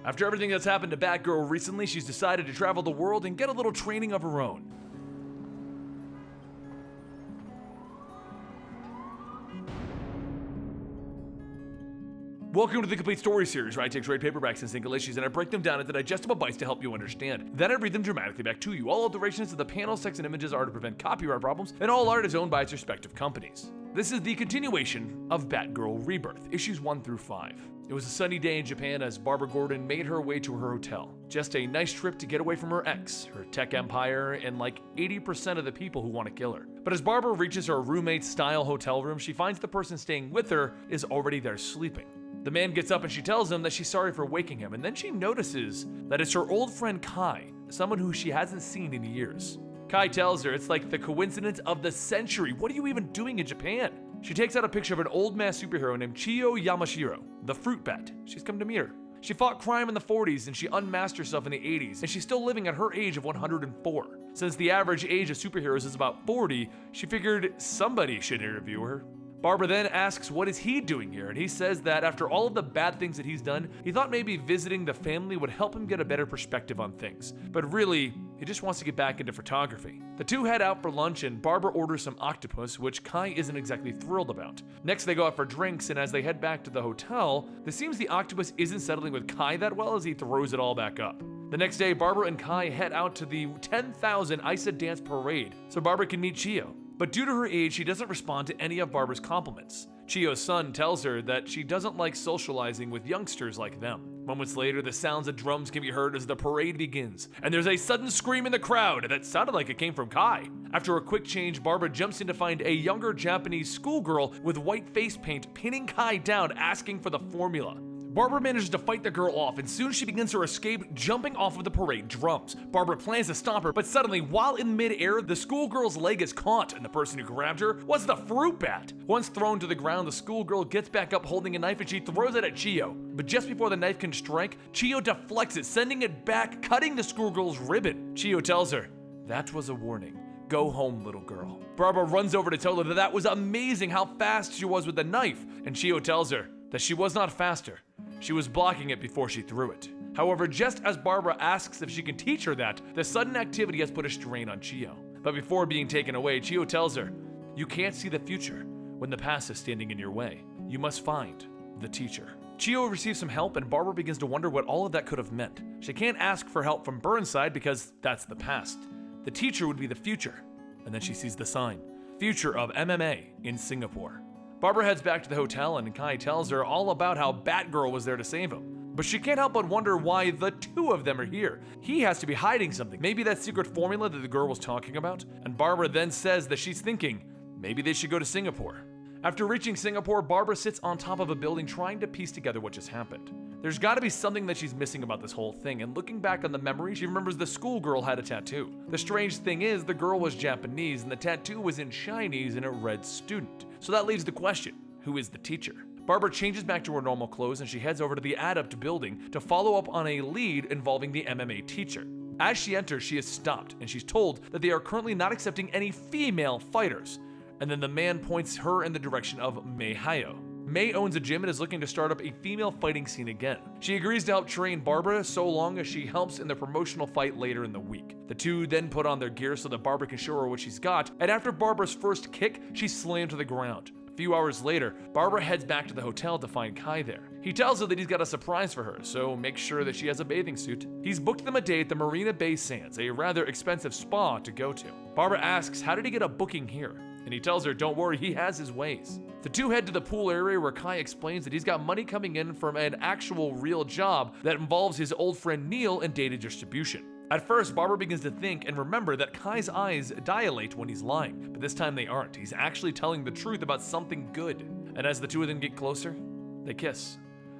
After everything that's happened to Batgirl recently, she's decided to travel the world and get a little training of her own. Welcome to the Complete Story Series, where I take trade paperbacks and single issues and I break them down into digestible bites to help you understand. Then I read them dramatically back to you. All alterations to the panels, text, and images are to prevent copyright problems, and all art is owned by its respective companies. This is the continuation of Batgirl Rebirth, issues 1 through 5. It was a sunny day in Japan as Barbara Gordon made her way to her hotel. Just a nice trip to get away from her ex, her tech empire, and like 80% of the people who want to kill her. But as Barbara reaches her roommate-style hotel room, she finds the person staying with her is already there sleeping. The man gets up and she tells him that she's sorry for waking him, and then she notices that it's her old friend Kai, someone who she hasn't seen in years. Kai tells her it's like the coincidence of the century. What are you even doing in Japan? She takes out a picture of an old masked superhero named Chiyo Yamashiro, the Fruit Bat. She's come to meet her. She fought crime in the 40s and she unmasked herself in the 80s, and she's still living at her age of 104. Since the average age of superheroes is about 40, she figured somebody should interview her. Barbara then asks what is he doing here, and he says that after all of the bad things that he's done, he thought maybe visiting the family would help him get a better perspective on things. But really, he just wants to get back into photography. The two head out for lunch and Barbara orders some octopus, which Kai isn't exactly thrilled about. Next they go out for drinks, and as they head back to the hotel, it seems the octopus isn't settling with Kai that well as he throws it all back up. The next day, Barbara and Kai head out to the 10,000 Isa dance parade so Barbara can meet Chiyo. But due to her age, she doesn't respond to any of Barbara's compliments. Chiyo's son tells her that she doesn't like socializing with youngsters like them. Moments later, the sounds of drums can be heard as the parade begins, and there's a sudden scream in the crowd that sounded like it came from Kai. After a quick change, Barbara jumps in to find a younger Japanese schoolgirl with white face paint pinning Kai down, asking for the formula. Barbara manages to fight the girl off, and soon she begins her escape, jumping off of the parade drums. Barbara plans to stop her, but suddenly, while in midair, the schoolgirl's leg is caught, and the person who grabbed her was the Fruit Bat. Once thrown to the ground, the schoolgirl gets back up holding a knife and she throws it at Chiyo. But just before the knife can strike, Chiyo deflects it, sending it back, cutting the schoolgirl's ribbon. Chiyo tells her, "That was a warning. Go home, little girl." Barbara runs over to tell her that was amazing how fast she was with the knife, and Chiyo tells her that she was not faster. She was blocking it before she threw it. However, just as Barbara asks if she can teach her that, the sudden activity has put a strain on Chiyo. But before being taken away, Chiyo tells her, "You can't see the future when the past is standing in your way. You must find the teacher." Chiyo receives some help, and Barbara begins to wonder what all of that could have meant. She can't ask for help from Burnside because that's the past. The teacher would be the future. And then she sees the sign, "Future of MMA in Singapore." Barbara heads back to the hotel, and Kai tells her all about how Batgirl was there to save him. But she can't help but wonder why the two of them are here. He has to be hiding something. Maybe that secret formula that the girl was talking about? And Barbara then says that she's thinking, maybe they should go to Singapore. After reaching Singapore, Barbara sits on top of a building trying to piece together what just happened. There's gotta be something that she's missing about this whole thing, and looking back on the memory, she remembers the schoolgirl had a tattoo. The strange thing is, the girl was Japanese, and the tattoo was in Chinese and it read student. So that leaves the question, who is the teacher? Barbara changes back to her normal clothes and she heads over to the Adept building to follow up on a lead involving the MMA teacher. As she enters, she is stopped and she's told that they are currently not accepting any female fighters. And then the man points her in the direction of Mei Hayo. Mei owns a gym and is looking to start up a female fighting scene again. She agrees to help train Barbara so long as she helps in the promotional fight later in the week. The two then put on their gear so that Barbara can show her what she's got, and after Barbara's first kick, she's slammed to the ground. A few hours later, Barbara heads back to the hotel to find Kai there. He tells her that he's got a surprise for her, so make sure that she has a bathing suit. He's booked them a day at the Marina Bay Sands, a rather expensive spa to go to. Barbara asks, how did he get a booking here? And he tells her, don't worry, he has his ways. The two head to the pool area where Kai explains that he's got money coming in from an actual real job that involves his old friend Neil in data distribution. At first, Barbara begins to think and remember that Kai's eyes dilate when he's lying, but this time they aren't. He's actually telling the truth about something good. And as the two of them get closer, they kiss.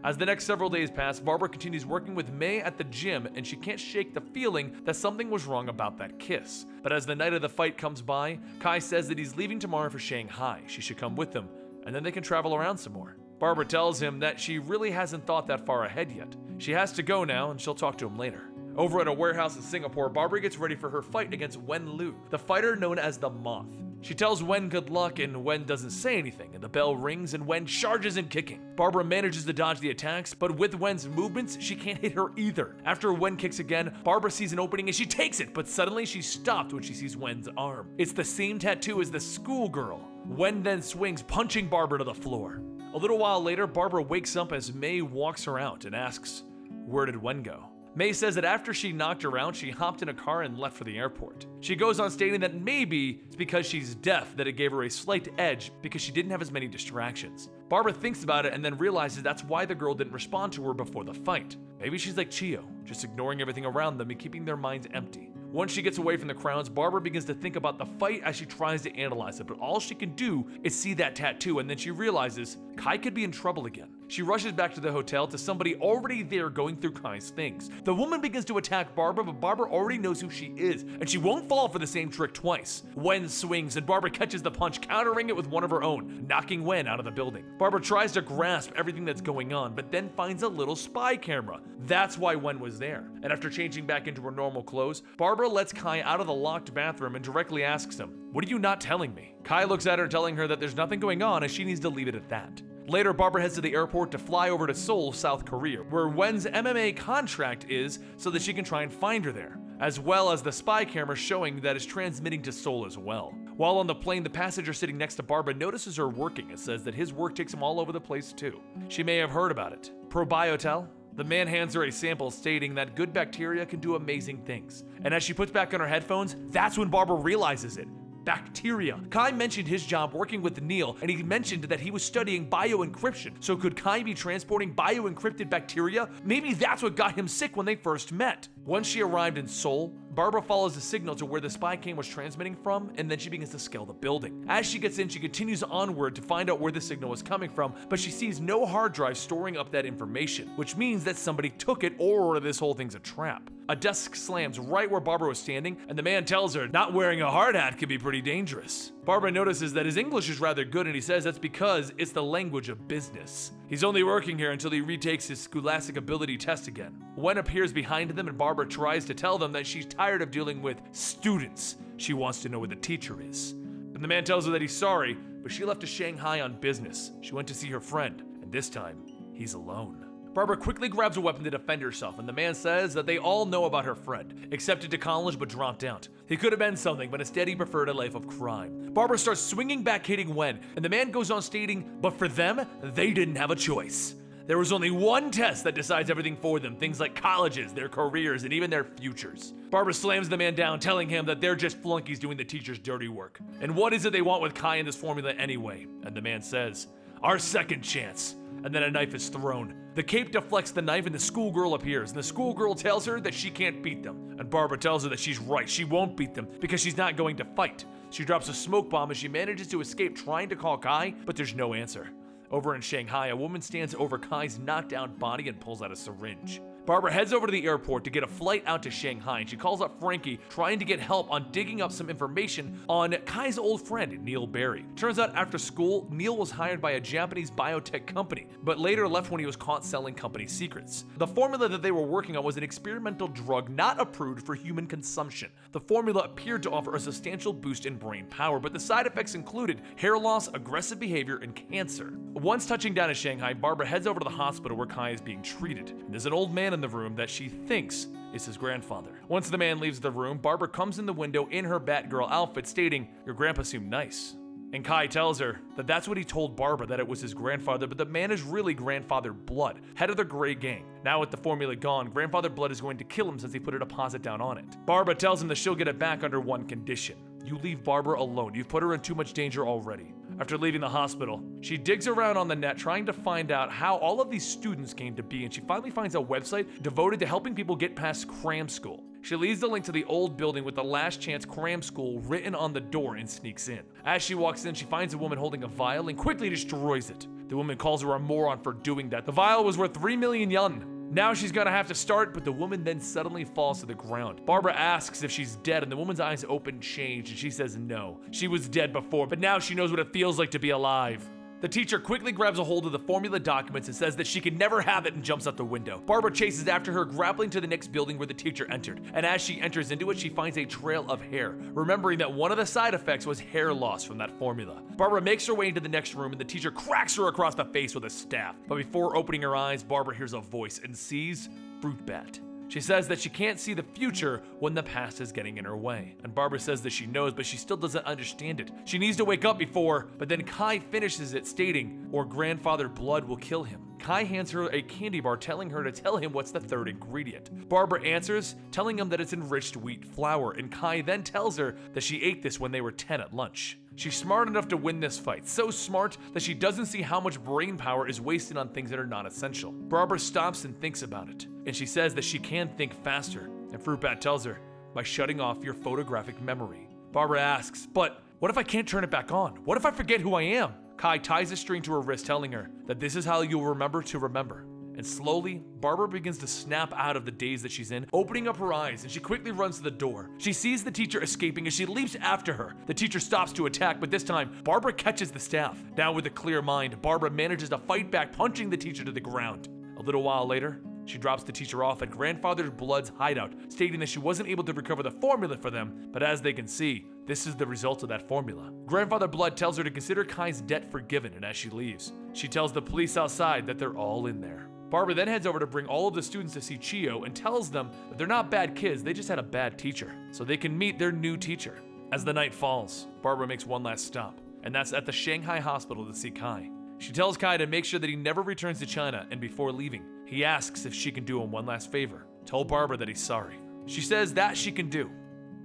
As the next several days pass, Barbara continues working with Mei at the gym, and she can't shake the feeling that something was wrong about that kiss. But as the night of the fight comes by, Kai says that he's leaving tomorrow for Shanghai. She should come with him, and then they can travel around some more. Barbara tells him that she really hasn't thought that far ahead yet. She has to go now, and she'll talk to him later. Over at a warehouse in Singapore, Barbara gets ready for her fight against Wen Lu, the fighter known as the Moth. She tells Wen good luck, and Wen doesn't say anything, and the bell rings and Wen charges in kicking. Barbara manages to dodge the attacks, but with Wen's movements, she can't hit her either. After Wen kicks again, Barbara sees an opening and she takes it, but suddenly she's stopped when she sees Wen's arm. It's the same tattoo as the schoolgirl. Wen then swings, punching Barbara to the floor. A little while later, Barbara wakes up as May walks her out and asks, "Where did Wen go?" May says that after she knocked her out, she hopped in a car and left for the airport. She goes on stating that maybe it's because she's deaf that it gave her a slight edge because she didn't have as many distractions. Barbara thinks about it and then realizes that's why the girl didn't respond to her before the fight. Maybe she's like Chio, just ignoring everything around them and keeping their minds empty. Once she gets away from the crowds, Barbara begins to think about the fight as she tries to analyze it, but all she can do is see that tattoo, and then she realizes Kai could be in trouble again. She rushes back to the hotel to somebody already there going through Kai's things. The woman begins to attack Barbara, but Barbara already knows who she is, and she won't fall for the same trick twice. Wen swings, and Barbara catches the punch, countering it with one of her own, knocking Wen out of the building. Barbara tries to grasp everything that's going on, but then finds a little spy camera. That's why Wen was there. And after changing back into her normal clothes, Barbara lets Kai out of the locked bathroom and directly asks him, "What are you not telling me?" Kai looks at her, telling her that there's nothing going on and she needs to leave it at that. Later, Barbara heads to the airport to fly over to Seoul, South Korea, where Wen's MMA contract is so that she can try and find her there, as well as the spy camera showing that is transmitting to Seoul as well. While on the plane, the passenger sitting next to Barbara notices her working and says that his work takes him all over the place too. She may have heard about it. Probiotel? The man hands her a sample stating that good bacteria can do amazing things. And as she puts back on her headphones, that's when Barbara realizes it. Bacteria. Kai mentioned his job working with Neil, and he mentioned that he was studying bioencryption. So could Kai be transporting bioencrypted bacteria? Maybe that's what got him sick when they first met. Once she arrived in Seoul, Barbara follows the signal to where the spy cam was transmitting from, and then she begins to scale the building. As she gets in, she continues onward to find out where the signal was coming from, but she sees no hard drive storing up that information, which means that somebody took it or this whole thing's a trap. A desk slams right where Barbara was standing, and the man tells her not wearing a hard hat can be pretty dangerous. Barbara notices that his English is rather good, and he says that's because it's the language of business. He's only working here until he retakes his scholastic ability test again. Wen appears behind them, and Barbara tries to tell them that she's tired of dealing with students. She wants to know where the teacher is. And the man tells her that he's sorry, but she left to Shanghai on business. She went to see her friend, and this time, he's alone. Barbara quickly grabs a weapon to defend herself, and the man says that they all know about her friend. Accepted to college but dropped out. He could have been something, but instead he preferred a life of crime. Barbara starts swinging back, hitting Wen, and the man goes on stating, but for them, they didn't have a choice. There was only one test that decides everything for them, things like colleges, their careers, and even their futures. Barbara slams the man down, telling him that they're just flunkies doing the teacher's dirty work. And what is it they want with Kai in this formula anyway? And the man says, our second chance. And then a knife is thrown. The cape deflects the knife and the schoolgirl appears, and the schoolgirl tells her that she can't beat them. And Barbara tells her that she's right, she won't beat them because she's not going to fight. She drops a smoke bomb as she manages to escape trying to call Kai, but there's no answer. Over in Shanghai, a woman stands over Kai's knocked out body and pulls out a syringe. Barbara heads over to the airport to get a flight out to Shanghai, and she calls up Frankie, trying to get help on digging up some information on Kai's old friend, Neil Barry. Turns out after school, Neil was hired by a Japanese biotech company, but later left when he was caught selling company secrets. The formula that they were working on was an experimental drug not approved for human consumption. The formula appeared to offer a substantial boost in brain power, but the side effects included hair loss, aggressive behavior, and cancer. Once touching down in Shanghai, Barbara heads over to the hospital where Kai is being treated. And there's an old man in the room that she thinks is his grandfather. Once the man leaves the room, Barbara comes in the window in her Batgirl outfit stating, your grandpa seemed nice. And Kai tells her that that's what he told Barbara, that it was his grandfather, but the man is really Grandfather Blood, head of the Grey Gang. Now with the formula gone, Grandfather Blood is going to kill him since he put a deposit down on it. Barbara tells him that she'll get it back under one condition. You leave Barbara alone. You've put her in too much danger already. After leaving the hospital, she digs around on the net trying to find out how all of these students came to be, and she finally finds a website devoted to helping people get past cram school. She leaves the link to the old building with the last chance cram school written on the door and sneaks in. As she walks in, she finds a woman holding a vial and quickly destroys it. The woman calls her a moron for doing that. The vial was worth 3 million yuan. Now she's gonna have to start, but the woman then suddenly falls to the ground. Barbara asks if she's dead, and the woman's eyes open change, and she says no. She was dead before, but now she knows what it feels like to be alive. The teacher quickly grabs a hold of the formula documents and says that she can never have it and jumps out the window. Barbara chases after her, grappling to the next building where the teacher entered, and as she enters into it, she finds a trail of hair, remembering that one of the side effects was hair loss from that formula. Barbara makes her way into the next room and the teacher cracks her across the face with a staff. But before opening her eyes, Barbara hears a voice and sees Fruit Bat. She says that she can't see the future when the past is getting in her way. And Barbara says that she knows, but she still doesn't understand it. She needs to wake up before, but then Kai finishes it stating, or grandfather blood will kill him. Kai hands her a candy bar telling her to tell him what's the third ingredient. Barbara answers, telling him that it's enriched wheat flour, and Kai then tells her that she ate this when they were 10 at lunch. She's smart enough to win this fight, so smart that she doesn't see how much brain power is wasted on things that are not essential. Barbara stops and thinks about it, and she says that she can think faster, and Fruit Bat tells her, by shutting off your photographic memory. Barbara asks, but what if I can't turn it back on? What if I forget who I am? Kai ties a string to her wrist telling her that this is how you'll remember to remember. And slowly, Barbara begins to snap out of the daze that she's in, opening up her eyes, and she quickly runs to the door. She sees the teacher escaping as she leaps after her. The teacher stops to attack, but this time, Barbara catches the staff. Now with a clear mind, Barbara manages to fight back, punching the teacher to the ground. A little while later, she drops the teacher off at Grandfather Blood's hideout, stating that she wasn't able to recover the formula for them, but as they can see, this is the result of that formula. Grandfather Blood tells her to consider Kai's debt forgiven, and as she leaves, she tells the police outside that they're all in there. Barbara then heads over to bring all of the students to see Chio and tells them that they're not bad kids, they just had a bad teacher, so they can meet their new teacher. As the night falls, Barbara makes one last stop, and that's at the Shanghai hospital to see Kai. She tells Kai to make sure that he never returns to China, and before leaving, he asks if she can do him one last favor. Tell Barbara that he's sorry. She says that she can do.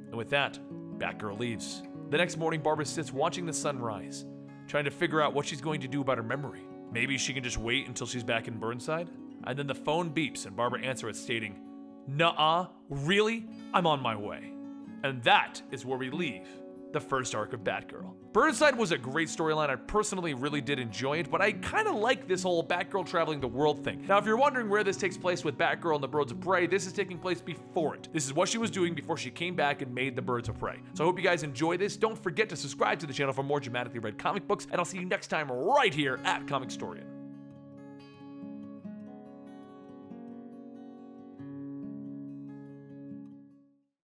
And with that, Batgirl leaves. The next morning, Barbara sits watching the sun rise, trying to figure out what she's going to do about her memory. Maybe she can just wait until she's back in Burnside? And then the phone beeps and Barbara answers it stating, "Nuh-uh, really? I'm on my way." And that is where we leave the first arc of Batgirl. Burnside was a great storyline. I personally really did enjoy it, but I kind of like this whole Batgirl traveling the world thing. Now, if you're wondering where this takes place with Batgirl and the Birds of Prey, this is taking place before it. This is what she was doing before she came back and made the Birds of Prey. So I hope you guys enjoy this. Don't forget to subscribe to the channel for more dramatically read comic books, and I'll see you next time right here at Comicstorian.